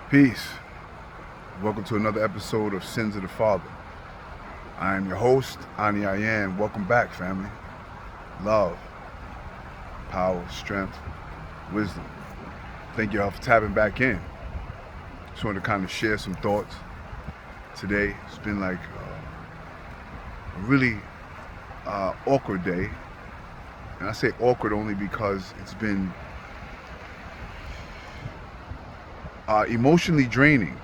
Peace. Welcome to another episode of Sins of the Father. I am your host, Ani Ayan. Welcome back, family. Love, power, strength, wisdom. Thank y'all for tapping back in. Just wanted to kind of share some thoughts today. It's been like a really awkward day. And I say awkward only because it's been emotionally draining,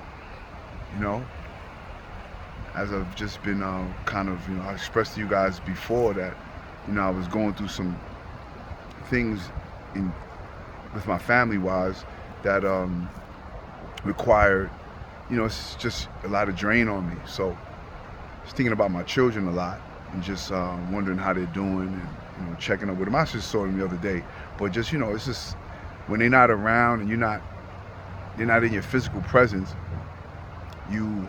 as I've just been I expressed to you guys before that, I was going through some things with my family wise that required, it's just a lot of drain on me. So just thinking about my children a lot and just wondering how they're doing and, checking up with them. I just saw them the other day, but just, it's just when they're not around and they're not in your physical presence, you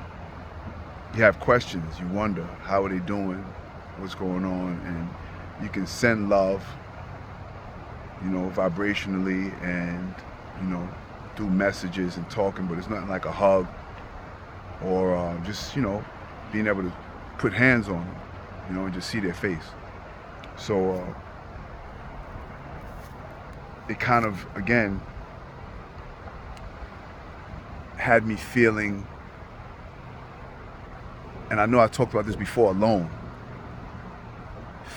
have questions. You wonder, how are they doing? What's going on? And you can send love, vibrationally and, through messages and talking, but it's nothing like a hug or just, being able to put hands on them, and just see their face. So it kind of, again, had me feeling, and I know I talked about this before, alone.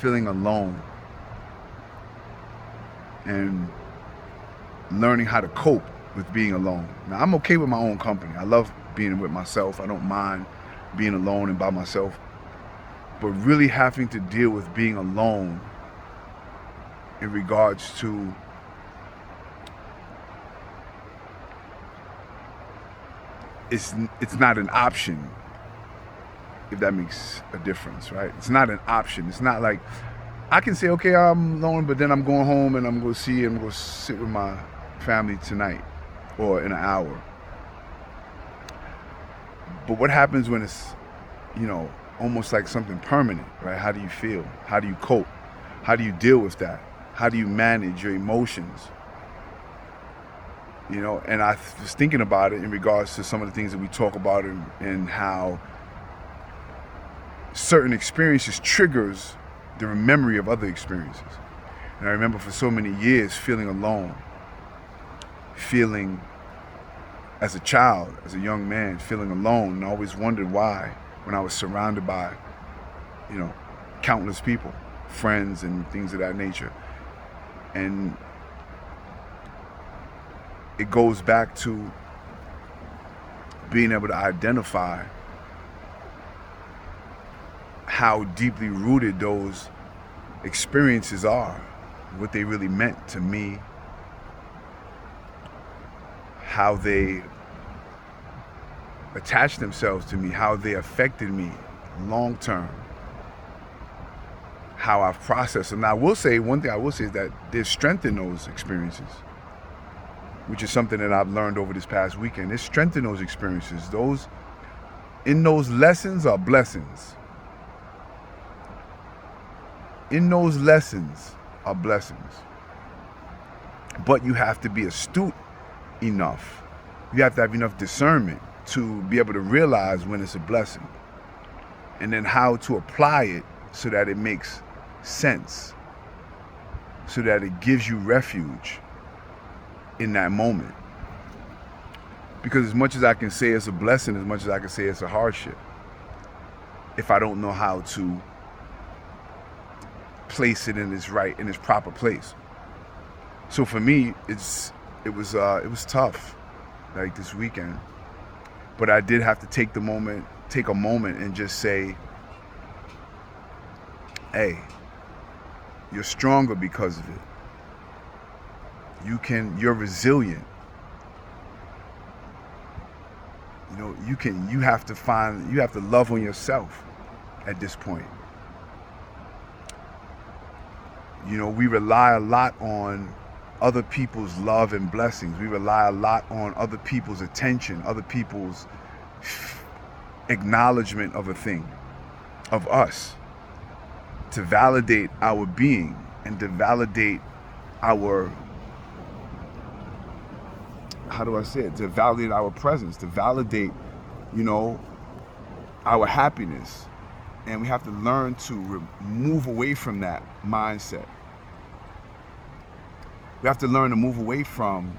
Feeling alone and learning how to cope with being alone. Now, I'm okay with my own company. I love being with myself. I don't mind being alone and by myself. But really having to deal with being alone in regards to it's not an option, if that makes a difference, right? It's not an option. It's not like I can say, okay, I'm alone, but then I'm going home and I'm going to sit with my family tonight or in an hour. But what happens when it's, almost like something permanent, right? How do you feel? How do you cope? How do you deal with that? How do you manage your emotions? And I was thinking about it in regards to some of the things that we talk about and how certain experiences triggers the memory of other experiences. And I remember for so many years feeling alone, feeling as a child, as a young man, feeling alone, and I always wondered why when I was surrounded by, countless people, friends and things of that nature. And it goes back to being able to identify how deeply rooted those experiences are, what they really meant to me, how they attached themselves to me, how they affected me long term, how I've processed them. Now, one thing I will say is that there's strength in those experiences, which is something that I've learned over this past weekend. There's strength in those experiences. Those lessons are blessings. In those lessons are blessings. But you have to be astute enough. You have to have enough discernment to be able to realize when it's a blessing. And then how to apply it so that it makes sense. So that it gives you refuge in that moment. Because as much as I can say it's a blessing, as much as I can say it's a hardship, if I don't know how to place it in its proper place. So for me, it was tough, like this weekend. But I did have to take a moment and just say, hey, you're stronger because of it. You're resilient. You have to love on yourself at this point. We rely a lot on other people's love and blessings. We rely a lot on other people's attention, other people's acknowledgement of a thing, of us, to validate our being and to validate our how do I say it? To validate our presence, to validate, you know, our happiness. And we have to learn to move away from that mindset. We have to learn to move away from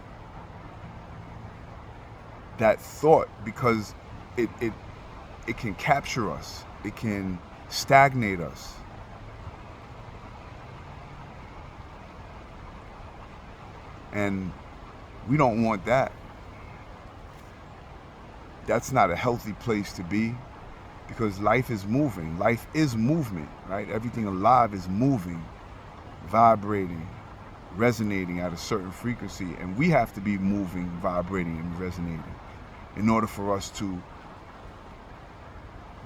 that thought, because it can capture us. It can stagnate us. And we don't want that. That's not a healthy place to be, because life is moving. Life is movement, right? Everything alive is moving, vibrating, resonating at a certain frequency. And we have to be moving, vibrating, and resonating in order for us to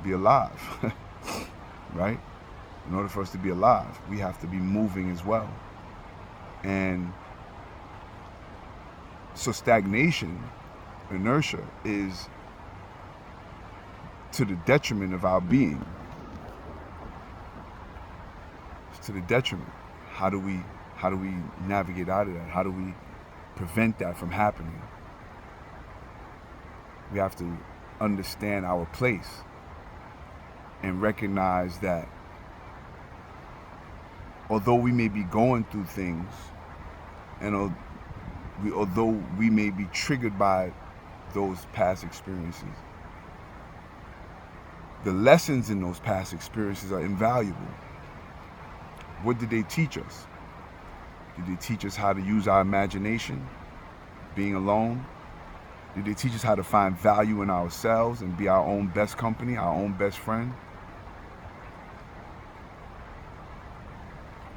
be alive, right? In order for us to be alive, we have to be moving as well. And so stagnation, inertia, is to the detriment of our being. It's to the detriment. How do we navigate out of that? How do we prevent that from happening? We have to understand our place and recognize that although we may be going through things, and although we may be triggered by those past experiences, the lessons in those past experiences are invaluable. What did they teach us? Did they teach us how to use our imagination, being alone? Did they teach us how to find value in ourselves and be our own best company, our own best friend?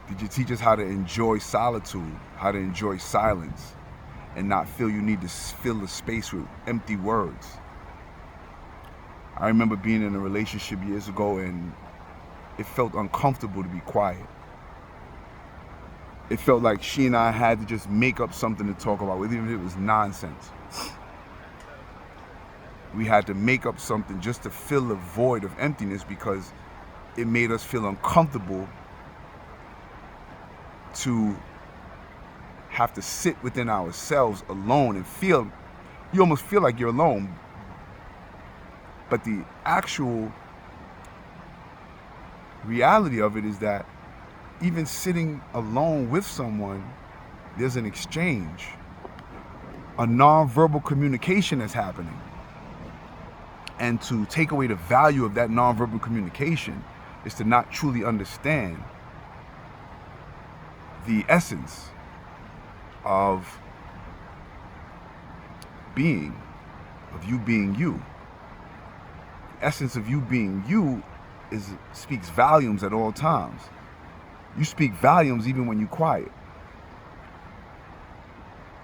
Did you teach us how to enjoy solitude, how to enjoy silence, and not feel you need to fill the space with empty words? I remember being in a relationship years ago, and it felt uncomfortable to be quiet. It felt like she and I had to just make up something to talk about, even if it was nonsense. We had to make up something just to fill the void of emptiness, because it made us feel uncomfortable to have to sit within ourselves alone and feel, you almost feel like you're alone. But the actual reality of it is that even sitting alone with someone, there's an exchange, a nonverbal communication that's happening. And to take away the value of that nonverbal communication is to not truly understand the essence of being, of you being you. The essence of you being you speaks volumes at all times. You speak volumes even when you're quiet.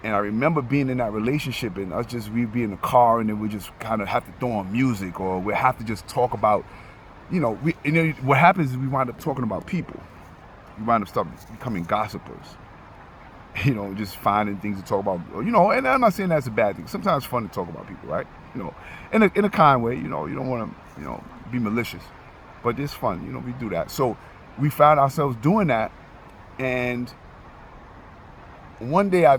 And I remember being in that relationship, and we'd be in the car, and then we just kind of have to throw on music, or we have to just talk about, what happens is we wind up talking about people. We wind up becoming gossipers. Just finding things to talk about, and I'm not saying that's a bad thing. Sometimes it's fun to talk about people, right? In a kind way, you don't want to, be malicious, but it's fun, we do that. So we found ourselves doing that, and one day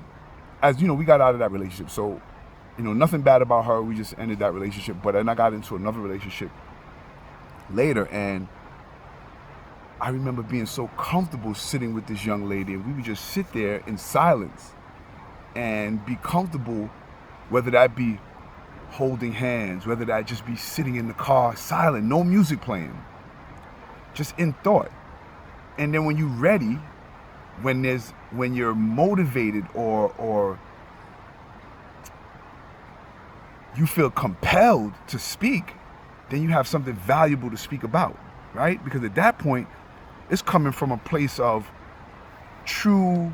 we got out of that relationship. So, nothing bad about her. We just ended that relationship. But then I got into another relationship later, and I remember being so comfortable sitting with this young lady, and we would just sit there in silence and be comfortable, whether that be holding hands, whether that just be sitting in the car silent, no music playing, just in thought. And then when you're ready, when you're motivated or you feel compelled to speak, then you have something valuable to speak about, right? Because at that point, it's coming from a place of true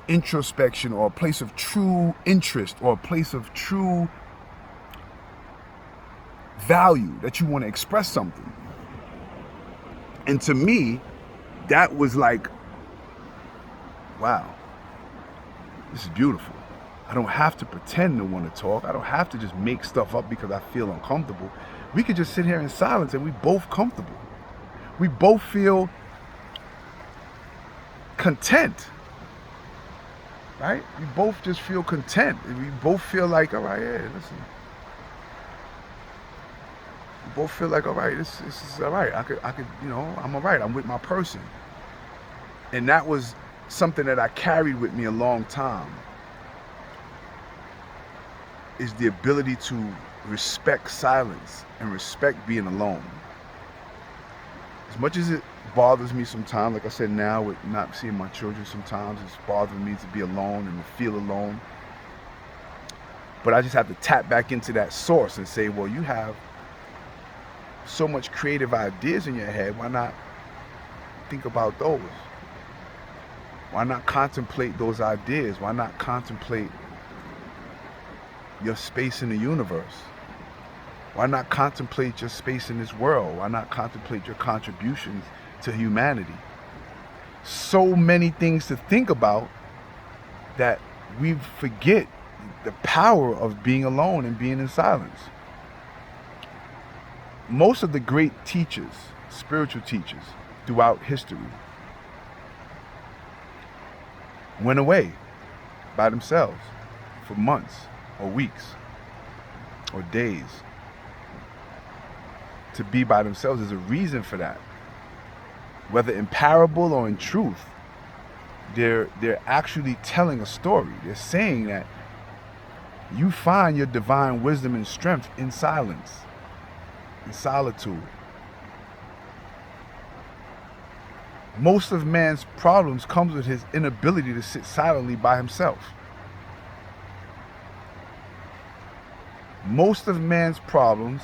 introspection, or a place of true interest, or a place of true value that you want to express something. And to me, that was like, wow, this is beautiful. I don't have to pretend to want to talk. I don't have to just make stuff up because I feel uncomfortable. We could just sit here in silence, and we both comfortable. We both feel content. right? We both just feel content. We both feel like, all right, yeah, listen. We both feel like, all right, this is all right. I could, I'm all right. I'm with my person. And that was something that I carried with me a long time, is the ability to respect silence and respect being alone. As much as it bothers me sometimes, like I said, now with not seeing my children, sometimes it's bothering me to be alone and to feel alone. But I just have to tap back into that source and say, well, you have so much creative ideas in your head. Why not think about those? Why not contemplate those ideas? Why not contemplate your space in the universe? Why not contemplate your space in this world? Why not contemplate your contributions to humanity? So many things to think about that we forget the power of being alone and being in silence. Most of the great teachers, spiritual teachers throughout history, went away by themselves for months or weeks or days. To be by themselves, there's a reason for that. Whether in parable or in truth, they're actually telling a story. They're saying that you find your divine wisdom and strength in silence, in solitude. Most of man's problems comes with his inability to sit silently by himself. Most of man's problems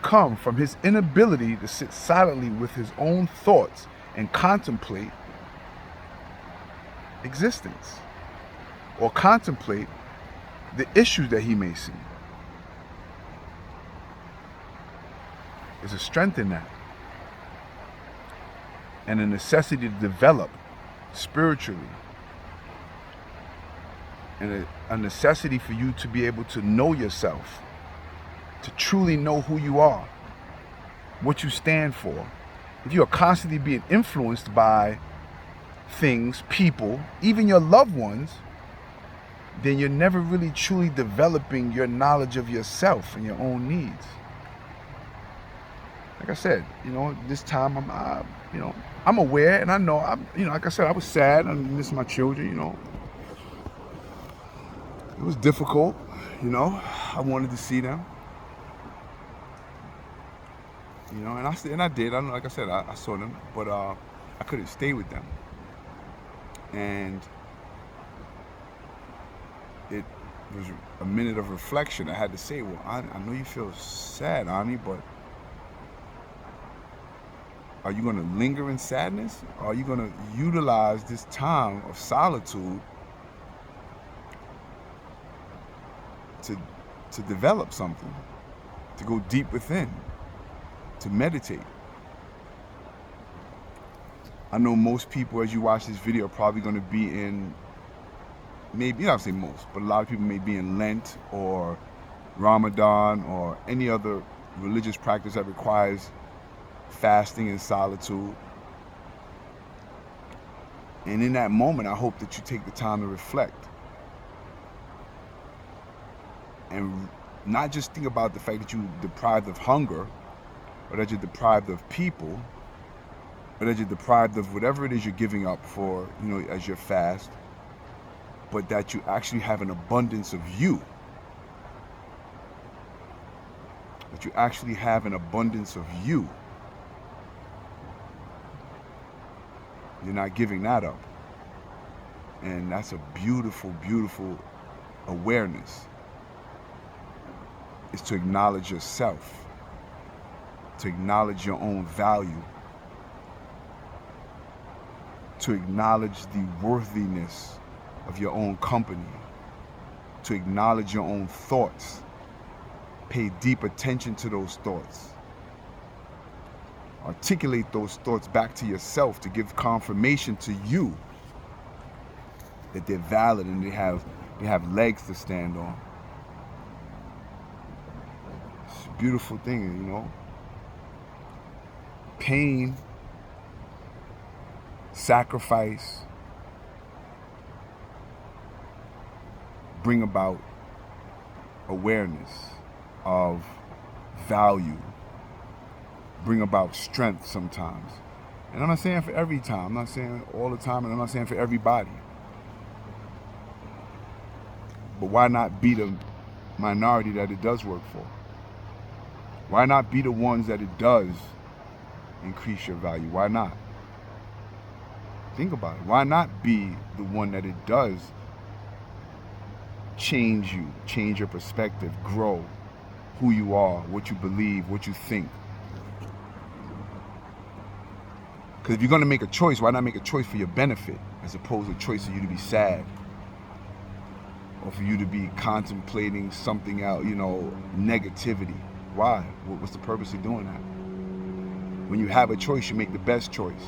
come from his inability to sit silently with his own thoughts and contemplate existence, or contemplate the issues that he may see. There's a strength in that, and a necessity to develop spiritually, and a necessity for you to be able to know yourself, to truly know who you are, what you stand for. If you are constantly being influenced by things, people, even your loved ones, then you're never really truly developing your knowledge of yourself and your own needs. Like I said, this time I'm aware, and I know like I said, I was sad. I miss my children. It was difficult. I wanted to see them. And I did. Like I said, I saw them, but I couldn't stay with them. And it was a minute of reflection. I had to say, well, I know you feel sad, Ani, but are you going to linger in sadness? Or are you going to utilize this time of solitude to develop something, to go deep within, to meditate? I know most people, as you watch this video, are probably going to be in, maybe, not say most, but a lot of people may be in Lent or Ramadan or any other religious practice that requires fasting and solitude. And in that moment, I hope that you take the time to reflect and not just think about the fact that you're deprived of hunger, or that you're deprived of people, or that you're deprived of whatever it is you're giving up for, as your fast, but that you actually have an abundance of you. That you actually have an abundance of you. You're not giving that up. And that's a beautiful, beautiful awareness. Is to acknowledge yourself, to acknowledge your own value, to acknowledge the worthiness of your own company, to acknowledge your own thoughts, pay deep attention to those thoughts, articulate those thoughts back to yourself to give confirmation to you that they're valid and they have legs to stand on. It's a beautiful thing, Pain, sacrifice, bring about awareness of value, bring about strength sometimes. And I'm not saying for every time, I'm not saying all the time, and I'm not saying for everybody. But why not be the minority that it does work for? Why not be the ones that it does increase your value? Why not? Think about it. Why not be the one that it does change you, change your perspective, grow who you are, what you believe, what you think? Because if you're going to make a choice, why not make a choice for your benefit as opposed to a choice for you to be sad or for you to be contemplating something out, negativity? Why? What's the purpose of doing that? When you have a choice, you make the best choice.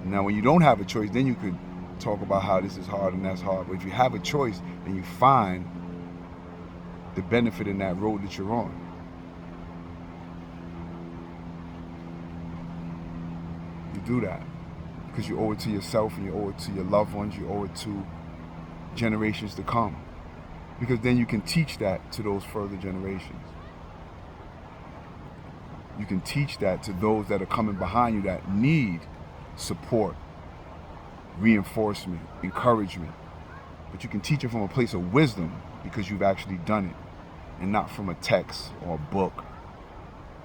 Now, when you don't have a choice, then you could talk about how this is hard and that's hard. But if you have a choice, then you find the benefit in that road that you're on. You do that because you owe it to yourself and you owe it to your loved ones. You owe it to generations to come. Because then you can teach that to those further generations. You can teach that to those that are coming behind you that need support, reinforcement, encouragement. But you can teach it from a place of wisdom because you've actually done it and not from a text or a book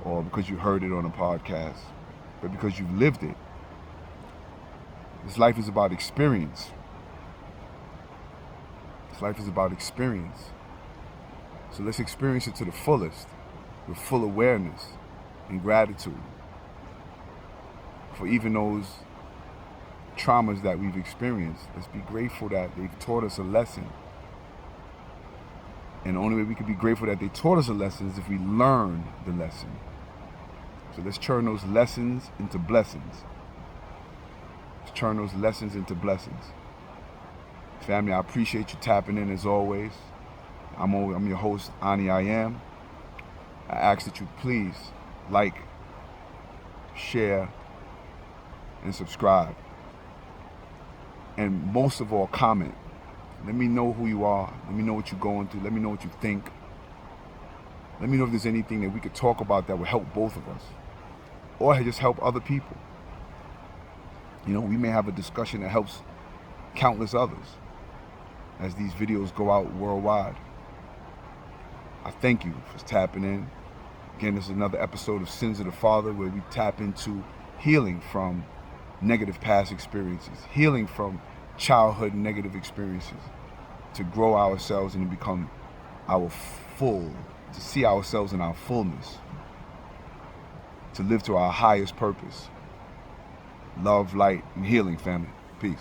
or because you heard it on a podcast, but because you've lived it. This life is about experience. This life is about experience. So let's experience it to the fullest with full awareness and gratitude for even those traumas that we've experienced. Let's be grateful that they've taught us a lesson. And the only way we can be grateful that they taught us a lesson is if we learn the lesson. So let's turn those lessons into blessings. Let's turn those lessons into blessings. Family, I appreciate you tapping in as always. I'm your host, Ani I Am. I ask that you please like, share, and subscribe. And most of all, comment. Let me know who you are. Let me know what you're going through. Let me know what you think. Let me know if there's anything that we could talk about that would help both of us. Or just help other people. We may have a discussion that helps countless others as these videos go out worldwide. I thank you for tapping in. Again, this is another episode of Sins of the Father where we tap into healing from negative past experiences, healing from childhood negative experiences, to grow ourselves and to become to see ourselves in our fullness, to live to our highest purpose. Love, light, and healing, family. Peace.